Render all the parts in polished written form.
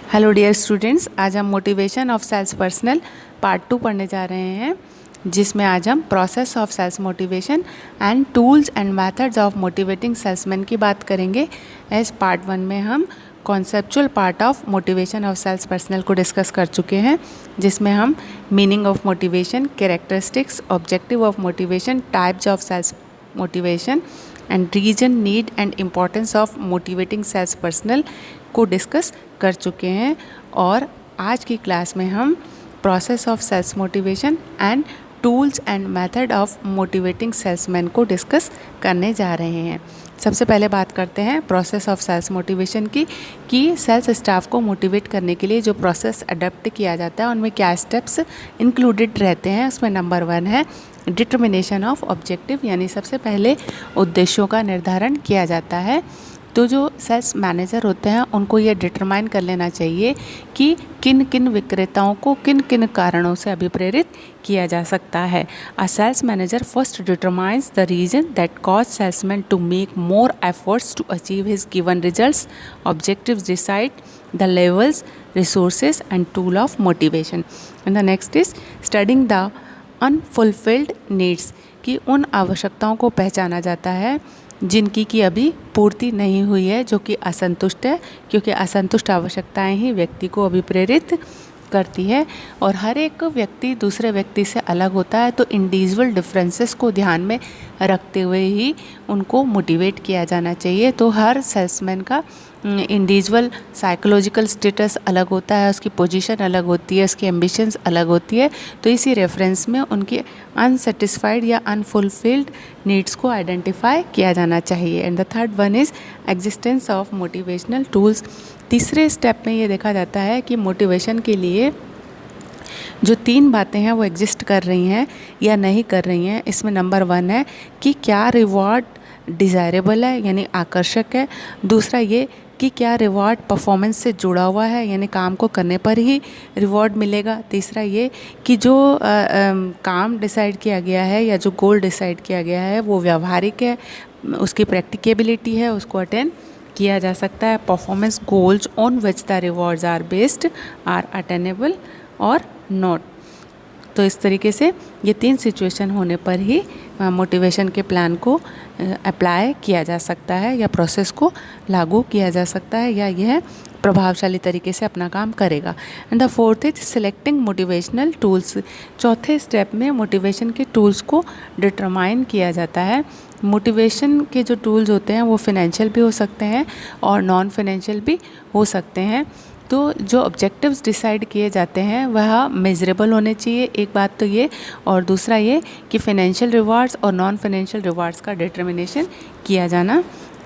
Hello dear students, आज हम motivation of sales personnel part 2 पढ़ने जा रहे हैं, जिसमें आज हम process of sales motivation and tools and methods of motivating salesman की बात करेंगे। एज पार्ट 1 में हम conceptual part of motivation of sales personnel को डिस्कस कर चुके हैं, जिसमें हम meaning of motivation, characteristics, objective of motivation, types of sales motivation and reason, need and importance of motivating sales personnel को डिस्कस कर चुके हैं। और आज की क्लास में हम process of sales motivation and tools and method of motivating salesman को डिस्कस करने जा रहे हैं। सबसे पहले बात करते हैं प्रोसेस ऑफ सेल्स मोटिवेशन की, कि सेल्स स्टाफ को मोटिवेट करने के लिए जो प्रोसेस अडॉप्ट किया जाता है उनमें क्या स्टेप्स इंक्लूडेड रहते हैं। उसमें नंबर 1 है डिटर्मिनेशन ऑफ ऑब्जेक्टिव, यानी सबसे पहले उद्देश्यों का निर्धारण किया जाता है। तो जो सेल्स मैनेजर होते हैं उनको ये डिटरमाइन कर लेना चाहिए कि किन किन विक्रेताओं को किन किन कारणों से अभिप्रेरित किया जा सकता है। A sales manager first determines the reason that cause salesman to make more efforts to achieve his given results. Objectives decide the levels, resources and tool of motivation. And the next is studying the unfulfilled needs, कि उन आवश्यकताओं को पहचाना जाता है जिनकी की अभी पूर्ति नहीं हुई है, जो कि असंतुष्ट है, क्योंकि असंतुष्ट आवश्यकताएं ही व्यक्ति को अभिप्रेरित करती है। और हर एक व्यक्ति दूसरे व्यक्ति से अलग होता है, तो इंडिविजुअल डिफरेंसेस को ध्यान में रखते हुए ही उनको मोटिवेट किया जाना चाहिए। तो हर सेल्समैन का इंडिविजुअल साइकोलॉजिकल स्टेटस अलग होता है, उसकी पोजीशन अलग होती है, उसकी एम्बिशंस अलग होती है। तो इसी रेफरेंस में उनकी अनसेटिस्फाइड या अनफुलफिल्ड नीड्स को आइडेंटिफाई किया जाना चाहिए। And the third one is existence of motivational tools. तीसरे स्टेप में ये देखा जाता है कि मोटिवेशन के लिए जो 3 बातें हैं वो एग्जिस्ट कर रही हैं या नहीं कर रही हैं। इसमें नंबर 1 है कि क्या रिवॉर्ड डिज़ायरेबल है, यानी आकर्षक है। दूसरा ये कि क्या रिवॉर्ड परफॉर्मेंस से जुड़ा हुआ है, यानी काम को करने पर ही रिवॉर्ड मिलेगा। तीसरा ये कि जो काम डिसाइड किया गया है या जो गोल डिसाइड किया गया है वो व्यावहारिक है, उसकी प्रैक्टिकेबिलिटी है, उसको अटेन किया जा सकता है। Performance goals on which the rewards are based are attainable और नॉट। तो इस तरीके से ये 3 सिचुएशन होने पर ही मोटिवेशन के प्लान को अप्लाई किया जा सकता है या प्रोसेस को लागू किया जा सकता है, या यह प्रभावशाली तरीके से अपना काम करेगा। And the fourth is selecting motivational tools. चौथे स्टेप में मोटिवेशन के टूल्स को डिटरमाइन किया जाता है। मोटिवेशन के जो टूल्स होते हैं वो फिनेंशियल भी हो सकते हैं और नॉन फिनेंशियल भी हो सकते हैं। तो जो ऑब्जेक्टिव्स डिसाइड किए जाते हैं वह मेजरेबल होने चाहिए, एक बात तो ये, और दूसरा ये कि फिनेंशियल रिवार्ड्स और नॉन फिनेंशियल रिवार्ड्स का डिटर्मिनेशन किया जाना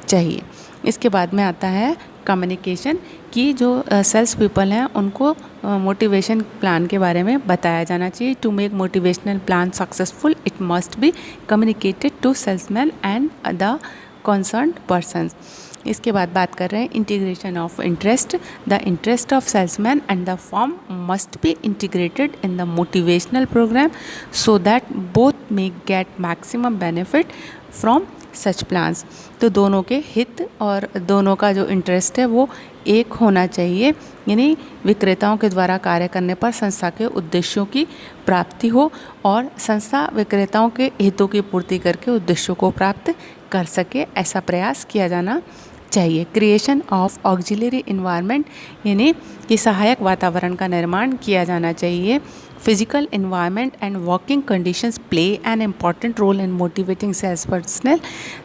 चाहिए। इसके बाद में आता है कम्युनिकेशन, कि जो सेल्स पीपल हैं उनको मोटिवेशन प्लान के बारे में बताया जाना चाहिए। To make motivational plan successful it must be communicated to salesman and the concerned persons. इसके बाद बात कर रहे हैं integration of interest. The interest of salesman and the firm must be integrated in the motivational program so that both may get maximum benefit from such plans. तो दोनों के हित और दोनों का जो इंटरेस्ट है वो एक होना चाहिए, यानी विक्रेताओं के द्वारा कार्य करने पर संस्था के उद्देश्यों की प्राप्ति हो और संस्था विक्रेताओं के हितों की पूर्ति करके उद्देश्यों को प्राप्त कर सके, ऐसा प्रयास किया जाना चाहिए। क्रिएशन ऑफ ऑक्सिलरी इन्वायरमेंट, यानी कि सहायक वातावरण का निर्माण किया जाना चाहिए। Physical environment and working conditions play an important role in motivating sales personnel.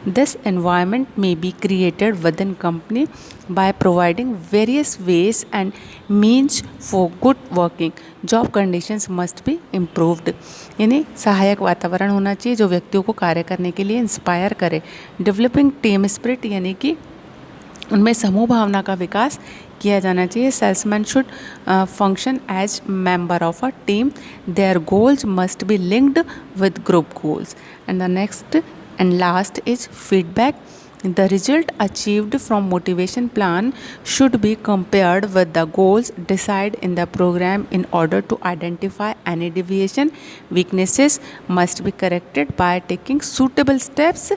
This environment may be created with in company by providing various ways and means for good working. Job conditions must be improved, यानी सहायक वातावरण होना चाहिए जो व्यक्तियों को कार्य करने के लिए इंस्पायर करे। डेवलपिंग टीम स्पिरिट, यानी कि उनमें समूह भावना का विकास किया जाना चाहिए। Salesman should function as member of a team. Their goals must be linked with group goals. And the next and last is feedback. The result achieved from motivation plan should be compared with the goals decided in the program in order to identify any deviation. Weaknesses must be corrected by taking suitable steps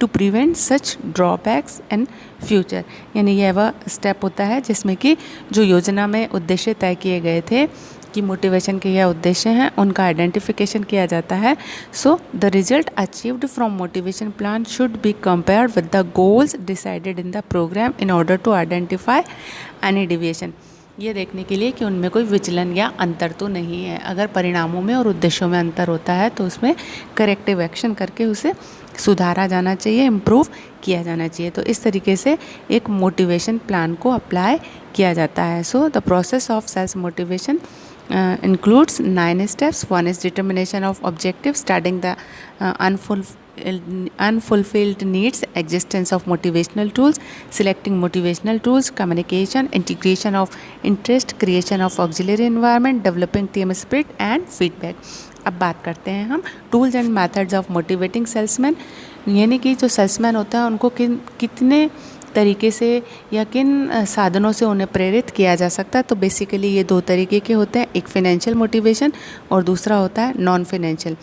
to prevent such drawbacks in future. यानी यह वह step होता है जिसमें कि जो योजना में उद्देश्य तय किए गए थे कि मोटिवेशन के यह उद्देश्य हैं, उनका आइडेंटिफिकेशन किया जाता है। So the result achieved from motivation plan should be compared with the goals decided in the program in order to identify any deviation. ये देखने के लिए कि उनमें कोई विचलन या अंतर तो नहीं है। अगर परिणामों में और उद्देश्यों में अंतर होता है तो उसमें करेक्टिव एक्शन करके उसे सुधारा जाना चाहिए, इम्प्रूव किया जाना चाहिए। तो इस तरीके से एक मोटिवेशन प्लान को अप्लाई किया जाता है। So the process of self motivation includes 9 steps. One is determination of objectives, studying the unfulfilled needs, existence of motivational tools, selecting motivational tools, communication, integration of interest, creation of auxiliary environment, developing team spirit and feedback. अब बात करते हैं हम tools and methods of motivating salesman. यानी कि जो salesman होता है उनको कितने तरीके से या किन साधनों से उन्हें प्रेरित किया जा सकता है। तो बेसिकली ये 2 तरीके के होते हैं, एक फिनेंशियल मोटिवेशन और दूसरा होता है नॉन फिनेंशियल।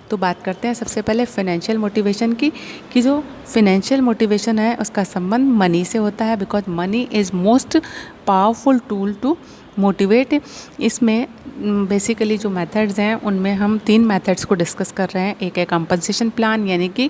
तो बात करते हैं सबसे पहले फिनेंशियल मोटिवेशन की, कि जो फिनेंशियल मोटिवेशन है उसका संबंध मनी से होता है, because money is most powerful tool to motivate. इसमें बेसिकली जो मेथड्स हैं उनमें हम 3 मेथड्स को डिस्कस कर रहे हैं। एक है कंपनसेशन प्लान, यानी कि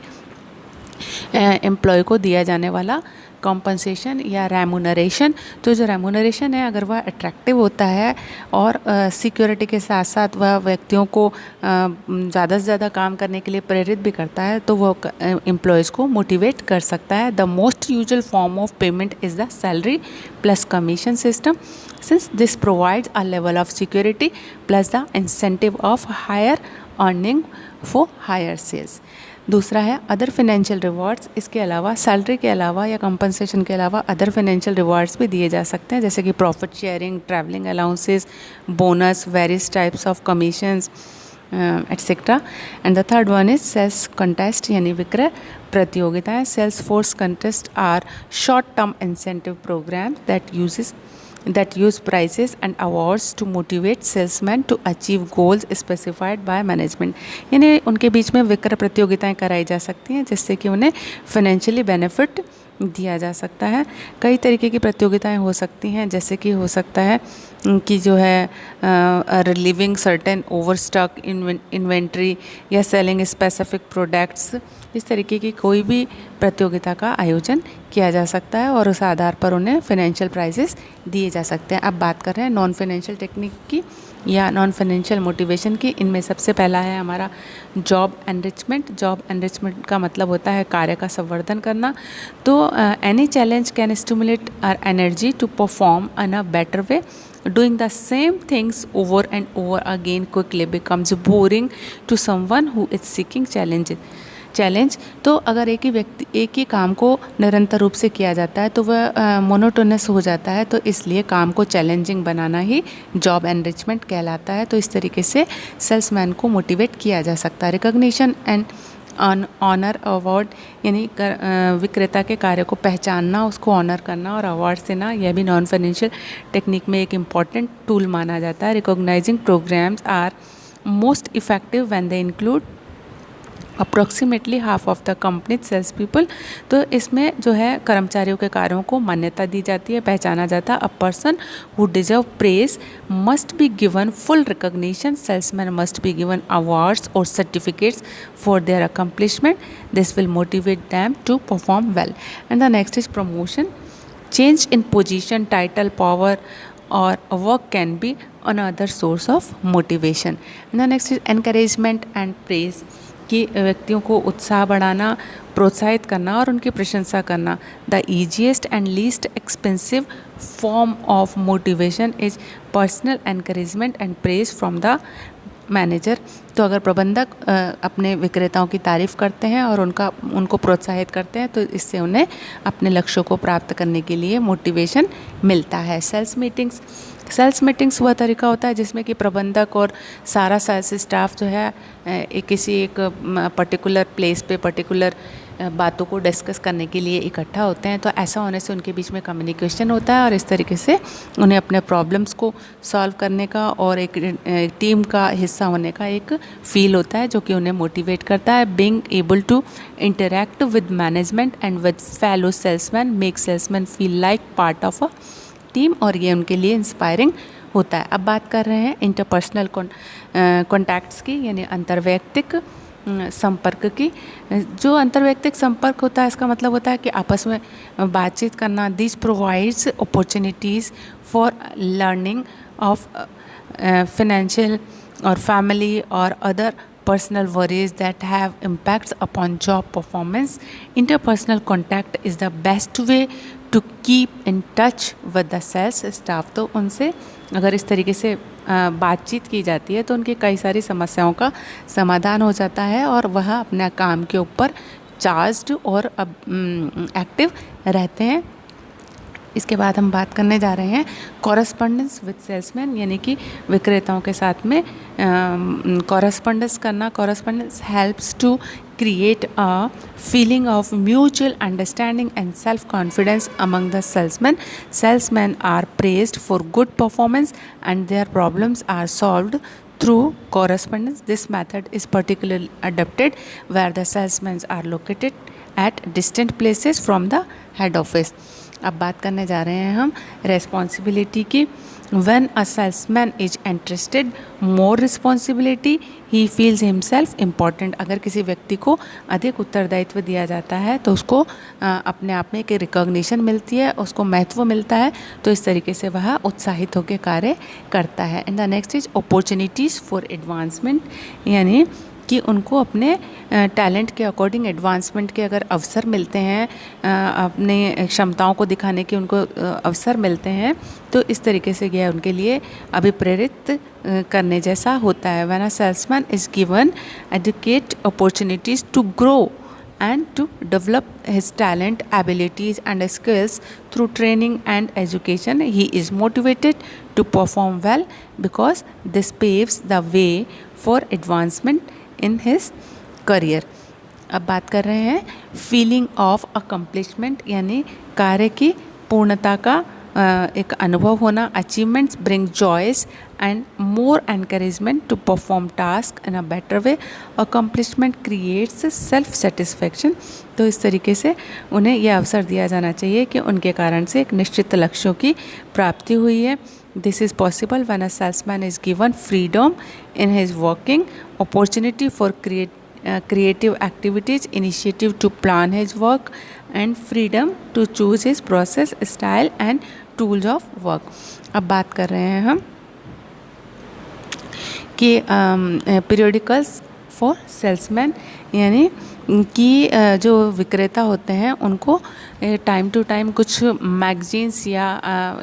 एम्प्लॉय को दिया जाने वाला कॉम्पनसेशन या रेमुनरेशन। तो जो रेमुनरेशन है अगर वह अट्रैक्टिव होता है और सिक्योरिटी के साथ साथ वह व्यक्तियों को ज़्यादा से ज़्यादा काम करने के लिए प्रेरित भी करता है तो वह एम्प्लॉयज़ को मोटिवेट कर सकता है। The most usual form of payment is the salary plus commission system, since this provides a level of security plus the incentive of higher earning for higher sales. दूसरा है अदर फाइनेंशियल रिवॉर्ड्स। इसके अलावा salary के अलावा या compensation के अलावा other financial rewards भी दिए जा सकते हैं, जैसे कि profit sharing, travelling allowances, bonus, various types of commissions etcetera. And the third one is sales contest, यानी विक्रय प्रतियोगिताएं। Sales force contest are short term incentive program that use prizes and awards to motivate salesmen to achieve goals specified by management। यानी उनके बीच में विक्रय प्रतियोगिताएं कराई जा सकती हैं जिससे कि उन्हें फाइनेंशियली बेनिफिट दिया जा सकता है। कई तरीके की प्रतियोगिताएं हो सकती हैं, जैसे कि हो सकता है कि जो है रिलीविंग सर्टेन ओवरस्टॉक इन्वेंट्री या सेलिंग स्पेसिफिक प्रोडक्ट्स। इस तरीके की कोई भी प्रतियोगिता का आयोजन किया जा सकता है और उस आधार पर उन्हें फाइनेंशियल प्राइजेस दिए जा सकते हैं। अब बात कर रहे हैं नॉन फाइनेंशियल टेक्निक की या नॉन फाइनेंशियल मोटिवेशन की। इनमें सबसे पहला है हमारा जॉब एनरिचमेंट। जॉब एनरिचमेंट का मतलब होता है कार्य का संवर्धन करना। तो any challenge can stimulate our energy to perform in a better way. Doing the same things over and over again quickly becomes boring to someone who is seeking challenge. तो अगर एक ही व्यक्ति एक ही काम को निरंतर रूप से किया जाता है तो वह मोनोटोनस हो जाता है, तो इसलिए काम को चैलेंजिंग बनाना ही जॉब एनरिचमेंट कहलाता है। तो इस तरीके से सेल्समैन को मोटिवेट किया जा सकता है। रिकॉग्निशन एंड ऑनर अवार्ड, यानी विक्रेता के कार्य को पहचानना, उसको ऑनर करना और अवार्ड देना, यह भी नॉन फाइनेंशियल टेक्निक में एक इम्पॉर्टेंट टूल माना जाता है। Recognizing programs are most effective when they include approximately half of the company sales people. तो इसमें जो है कर्मचारियों के कार्यों को मान्यता दी जाती है, पहचाना जाता है। A person who deserve praise must be given full recognition. Salesman must be given awards और certificates for their accomplishment. This will motivate them to perform well. And the next is promotion. Change in position, title, power और work can be another source of motivation. And the next is encouragement and praise, कि व्यक्तियों को उत्साह बढ़ाना, प्रोत्साहित करना और उनकी प्रशंसा करना। The easiest and least expensive form of motivation is personal encouragement and praise from the manager. तो अगर प्रबंधक अपने विक्रेताओं की तारीफ़ करते हैं और उनको प्रोत्साहित करते हैं तो इससे उन्हें अपने लक्ष्यों को प्राप्त करने के लिए मोटिवेशन मिलता है। सेल्स मीटिंग्स वह तरीका होता है जिसमें कि प्रबंधक और सारा सेल्स स्टाफ जो है किसी एक पर्टिकुलर प्लेस पे, पर्टिकुलर बातों को डिस्कस करने के लिए इकट्ठा होते हैं। तो ऐसा होने से उनके बीच में कम्युनिकेशन होता है और इस तरीके से उन्हें अपने प्रॉब्लम्स को सॉल्व करने का और एक टीम का हिस्सा होने का एक फील होता है, जो कि उन्हें मोटिवेट करता है। Being able to interact with management and with fellow salesman make salesman feel like part of a team, और ये उनके लिए इंस्पायरिंग होता है। अब बात कर रहे हैं इंटरपर्सनल कॉन्टैक्ट्स की, यानी अंतर्वैयक्तिक संपर्क की। जो अंतर्वैयक्तिक संपर्क होता है, इसका मतलब होता है कि आपस में बातचीत करना। This provides opportunities for learning of financial or family or other personal worries that have impacts upon job performance. Interpersonal contact is the best way to keep in touch with the sales staff. तो उनसे अगर इस तरीके से बातचीत की जाती है तो उनकी कई सारी समस्याओं का समाधान हो जाता है और वह अपने काम के ऊपर चार्ज्ड और एक्टिव रहते हैं। इसके बाद हम बात करने जा रहे हैं कॉरस्पॉन्डेंस विद सेल्समैन, यानी कि विक्रेताओं के साथ में कॉरस्पॉन्डेंस करना। Correspondence helps to create a feeling of mutual understanding and self-confidence among the salesmen. Salesmen are praised for good performance and their problems are solved through correspondence. This method is particularly adapted where the salesmen are located at distant places from the head office. अब बात करने जा रहे हैं हम responsibility की। When a salesman is entrusted more responsibility, he feels himself important. अगर किसी व्यक्ति को अधिक उत्तरदायित्व दिया जाता है तो उसको अपने आप में एक रिकॉग्निशन मिलती है, उसको महत्व मिलता है, तो इस तरीके से वह उत्साहित होकर कार्य करता है। And the next is opportunities for advancement, यानी कि उनको अपने टैलेंट के अकॉर्डिंग एडवांसमेंट के अगर अवसर मिलते हैं, अपने क्षमताओं को दिखाने के उनको अवसर मिलते हैं, तो इस तरीके से यह उनके लिए अभिप्रेरित करने जैसा होता है। When a salesman is given educate opportunities to grow and to develop his talent, abilities and skills through training and education, he is motivated to perform well because this paves the way for advancement in his career. अब बात कर रहे हैं feeling of accomplishment, यानी कार्य की पूर्णता का एक अनुभव होना। Achievements bring joys and more encouragement to perform task in a better way. Accomplishment creates self satisfaction, तो इस तरीके से उन्हें यह अवसर दिया जाना चाहिए कि उनके कारण से एक निश्चित लक्ष्यों की प्राप्ति हुई है। This is possible when a salesman is given freedom in his working, opportunity for creative activities, initiative to plan his work and freedom to choose his process, style and tools of work. अब बात कर रहे हैं हम कि periodicals for salesmen, यानी कि जो विक्रेता होते हैं उनको टाइम टू टाइम कुछ मैगजीन्स या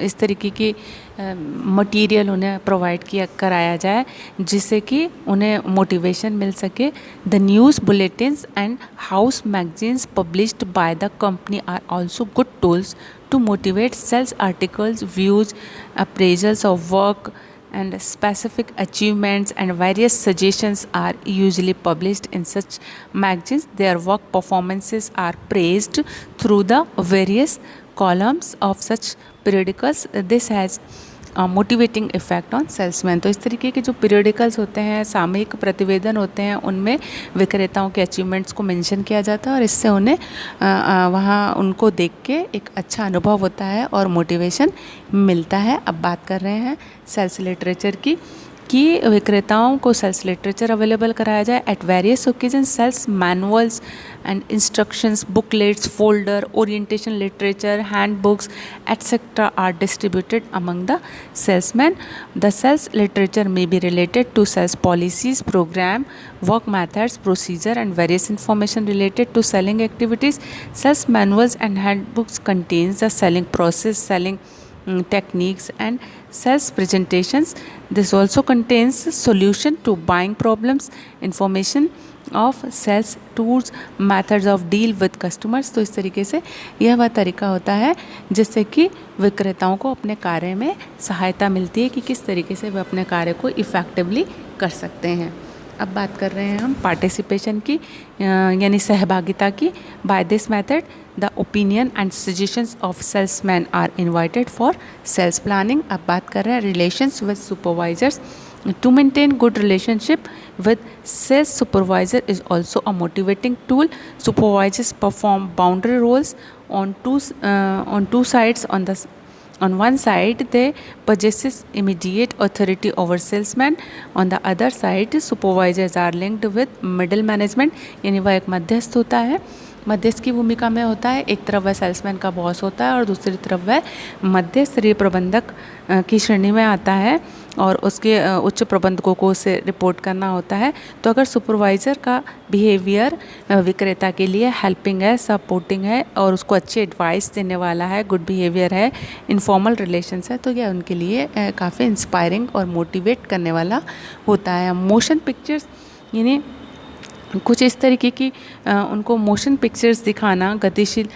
इस तरीके की मटेरियल उन्हें प्रोवाइड कराया जाए जिससे कि उन्हें मोटिवेशन मिल सके। The news bulletins and house magazines published by the company are also good tools to motivate. Sales articles, views, appraisals of work and specific achievements and various suggestions are usually published in such magazines. Their work performances are praised through the various columns of such periodicals. This has a motivating effect on salesmen. तो इस तरीके के जो periodicals होते हैं, सामयिक प्रतिवेदन होते हैं, उनमें विक्रेताओं के अचीवमेंट्स को मेंशन किया जाता है और इससे उन्हें वहाँ उनको देख के एक अच्छा अनुभव होता है और मोटिवेशन मिलता है। अब बात कर रहे हैं सेल्स लिटरेचर की कि विक्रेताओं को सेल्स लिटरेचर अवेलेबल कराया जाए at various occasion. Sales manuals and instructions, booklets, folder, orientation literature, hand books etcetera are distributed among the salesman. The sales literature may be related to sales policies, program, work methods, procedure and various information related to selling activities. Sales manuals and handbooks contains the selling process, selling techniques and sales presentations. This also contains solution to buying problems, information of sales tools, methods of deal with customers. तो इस तरीके से यह वह तरीका होता है जिससे कि विक्रेताओं को अपने कार्य में सहायता मिलती है कि किस तरीके से वे अपने कार्य को इफ़ेक्टिवली कर सकते हैं। अब बात कर रहे हैं हम पार्टिसिपेशन की, यानी सहभागिता की। By this method the opinion and suggestions of salesman are invited for sales planning. अब बात कर रहे हैं relations with supervisors. To maintain good relationship with sales supervisor is also a motivating tool. Supervisors perform boundary roles on two sides. On one side, they possess immediate authority over salesman. On the other side, supervisors are linked with middle management, यानी वह एक मध्यस्थ होता है, मध्यस्थ की भूमिका में होता है। एक तरफ वह सेल्समैन का बॉस होता है और दूसरी तरफ वह मध्य स्तरीय प्रबंधक की श्रेणी में आता है और उसके उच्च प्रबंधकों को उसे रिपोर्ट करना होता है। तो अगर सुपरवाइज़र का बिहेवियर विक्रेता के लिए हेल्पिंग है, सपोर्टिंग है और उसको अच्छी एडवाइस देने वाला है, गुड बिहेवियर है, इनफॉर्मल रिलेशंस है, तो यह उनके लिए काफ़ी इंस्पायरिंग और मोटिवेट करने वाला होता है। मोशन पिक्चर्स, यानी कुछ इस तरीके की उनको मोशन पिक्चर्स दिखाना, गतिशील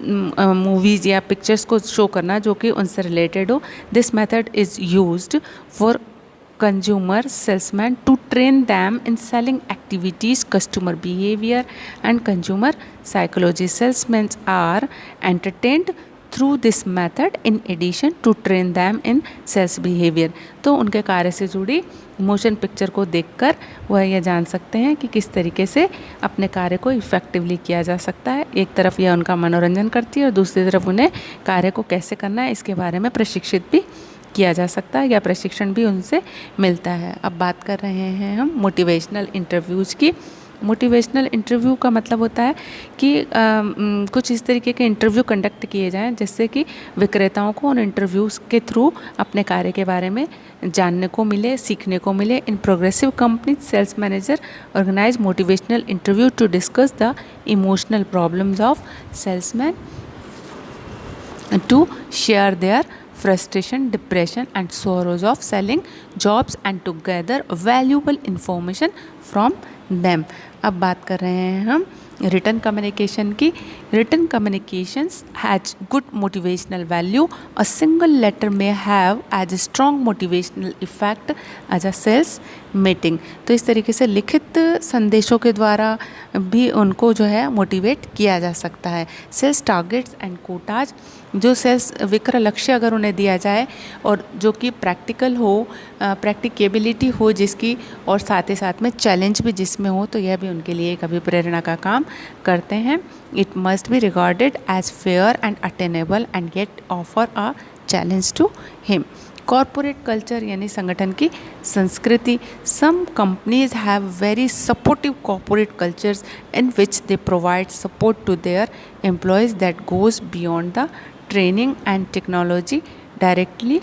मूवीज़ या पिक्चर्स को शो करना जो कि उनसे रिलेटेड हो। This method is used for consumer salesman to train them in selling activities, customer behaviour and consumer psychology. Salesman are entertained through this method in addition to train them in sales behaviour. तो उनके कार्य से जुड़ी motion picture को देखकर वह यह जान सकते हैं कि किस तरीके से अपने कार्य को इफ़ेक्टिवली किया जा सकता है। एक तरफ यह उनका मनोरंजन करती है और दूसरी तरफ उन्हें कार्य को कैसे करना है इसके बारे में प्रशिक्षित भी किया जा सकता है या प्रशिक्षण भी उनसे मिलता है। अब बात कर रहे हैं हम मोटिवेशनल इंटरव्यूज़ की। मोटिवेशनल इंटरव्यू का मतलब होता है कि कुछ इस तरीके के इंटरव्यू कंडक्ट किए जाएं जिससे कि विक्रेताओं को उन इंटरव्यूज़ के थ्रू अपने कार्य के बारे में जानने को मिले, सीखने को मिले। In progressive company sales manager organise motivational interview to discuss the emotional problems of salesman, to share their frustration, depression and sorrows of selling jobs and to gather valuable information from them। अब बात कर रहे हैं हम return communication की। Return communications has good motivational value. A single letter may have as a strong motivational effect as a sales meeting. तो इस तरीके से लिखित संदेशों के द्वारा भी उनको जो है मोटिवेट किया जा सकता है। सेल्स टारगेट्स एंड कोटाज, जो सेल्स विक्रय लक्ष्य अगर उन्हें दिया जाए और जो कि प्रैक्टिकल हो, प्रैक्टिकेबिलिटी हो जिसकी, और साथ ही साथ में चैलेंज भी जिसमें हो, तो यह भी उनके लिए एक अभिप्रेरणा का काम करते हैं। It must be regarded as fair and attainable and yet offer a challenge to him. Corporate culture यानी संगठन की संस्कृति। Some companies have very supportive corporate cultures in which they provide support to their employees that goes beyond the training and technology directly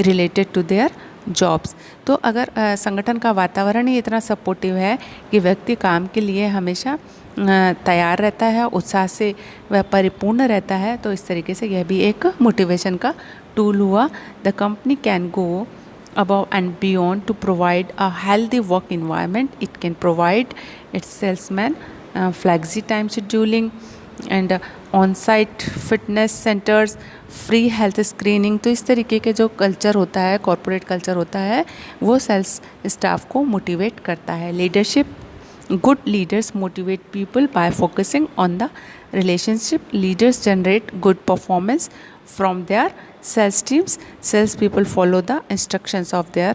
related to their jobs. तो अगर संगठन का वातावरण ही इतना सपोर्टिव है कि व्यक्ति काम के लिए हमेशा तैयार रहता है, उत्साह से वह परिपूर्ण रहता है, तो इस तरीके से यह भी एक मोटिवेशन का टूल हुआ। The company can go above and beyond to provide a healthy work environment. It can provide its salesmen flexi time scheduling and on-site fitness centers, free health screening। तो इस तरीके के जो कल्चर होता है, corporate culture होता है, वो सेल्स स्टाफ को मोटिवेट करता है। Leadership, good leaders motivate people by focusing on the relationship. Leaders generate good performance from their sales teams. Sales people follow the instructions of their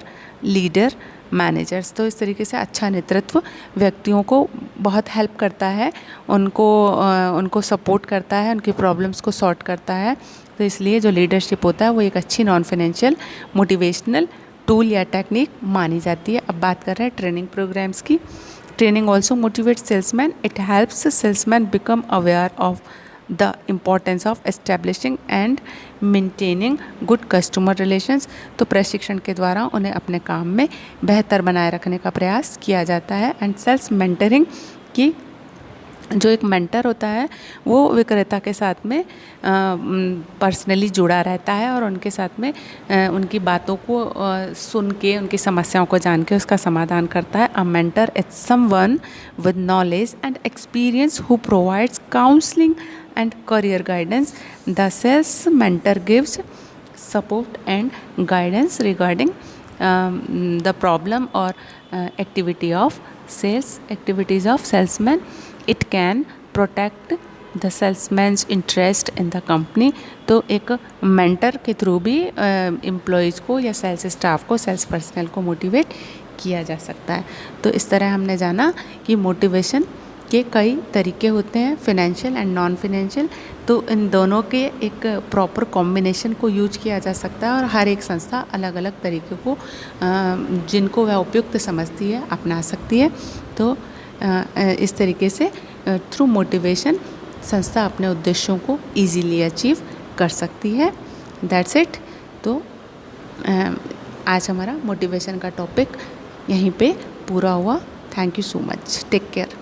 leader managers. तो इस तरीके से अच्छा नेतृत्व व्यक्तियों को बहुत हेल्प करता है, उनको सपोर्ट करता है, उनकी प्रॉब्लम्स को सॉर्ट करता है। तो इसलिए जो लीडरशिप होता है वो एक अच्छी नॉन फाइनेंशियल मोटिवेशनल टूल या टेक्निक मानी जाती है। अब बात कर रहे हैं ट्रेनिंग प्रोग्राम्स की। Training also motivates salesmen. It helps salesmen become aware of the importance of establishing and maintaining good customer relations। तो प्रशिक्षण के द्वारा उन्हें अपने काम में बेहतर बनाए रखने का प्रयास किया जाता है। एंड सेल्स मेंटरिंग की, जो एक मेंटर होता है वो विक्रेता के साथ में पर्सनली जुड़ा रहता है और उनके साथ में उनकी बातों को सुन के, उनकी समस्याओं को जान के उसका समाधान करता है। A mentor is someone with knowledge and experience who provides counselling and career guidance. The sales mentor gives support and guidance regarding the problem और activities of salesman. It can protect the salesman's interest in the company. तो एक mentor के through भी employees को या sales staff को, sales personnel को motivate किया जा सकता है. तो इस तरह हमने जाना कि मोटिवेशन के कई तरीके होते हैं, फिनेंशियल एंड नॉन फिनेंशियल. तो इन दोनों के एक प्रॉपर कॉम्बिनेशन को यूज किया जा सकता है और हर एक संस्था अलग अलग तरीके को जिनको वह उपयुक्त समझती है अपना सकती है. तो इस तरीके से थ्रू मोटिवेशन संस्था अपने उद्देश्यों को ईजीली अचीव कर सकती है. That's it. तो आज हमारा मोटिवेशन का टॉपिक यहीं पे पूरा हुआ. Thank you so much. Take care.